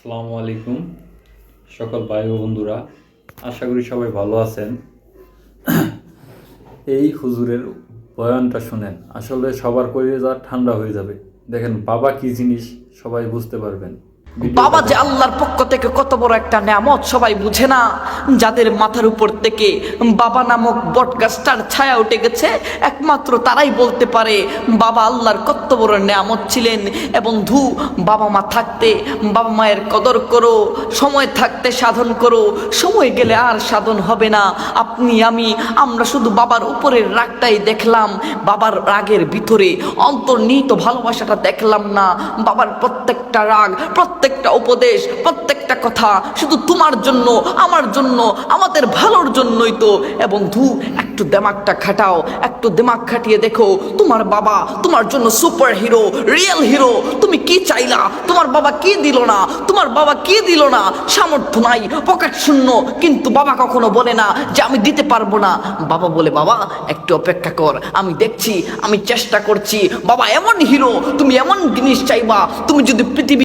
আসসালামু আলাইকুম সকল ভাই ও বন্ধুরা, আশা করি সবাই ভালো আছেন। এই হুজুরের বয়ানটা শুনেন, আসলে সবার কলিজা ঠান্ডা হয়ে যাবে। দেখেন বাবা কি জিনিস সবাই বুঝতে পারবেন। বাবা যে আল্লাহর পক্ষ থেকে কত বড় একটা নেয়ামত সবাই বুঝে না। যাদের মাথার উপর থেকে বাবা নামক বটগাছটার ছায়া উঠে গেছে, একমাত্র তারাই বলতে পারে বাবা আল্লাহর কত বড় নেয়ামত ছিলেন। এবং বাবা মা থাকতে বাবা মায়ের কদর করো, সময় থাকতে সাধন করো, সময় গেলে আর সাধন হবে না। আমরা শুধু বাবার উপরের রাগটাই দেখলাম, বাবার রাগের ভিতরে অন্তর্নিহিত ভালোবাসাটা দেখলাম না। বাবার প্রত্যেকটা রাগ, প্রত্যেকটা উপদেশ, প্রত্যেকটা কথা শুধু তোমার জন্য, আমার জন্য, আমাদের ভালোর জন্যই তো। এবং একটু দিমাগটা খাটাও, একটু দিমাগ খাটিয়ে দেখো, তোমার বাবা তোমার জন্য সুপার হিরো, রিয়েল হিরো। তুমি কি চাইলা, তোমার বাবা কি দিল না, তোমার বাবা কি দিল না। সামর্থ্য নাই, পকেট শূন্য, কিন্তু বাবা কখনো বলে না যে আমি দিতে পারবো না। বাবা বলে বাবা একটু অপেক্ষা কর, আমি দেখছি, আমি চেষ্টা করছি। বাবা এমন হিরো, তুমি এমন জিনিস চাইবা, তুমি যদি পৃথিবী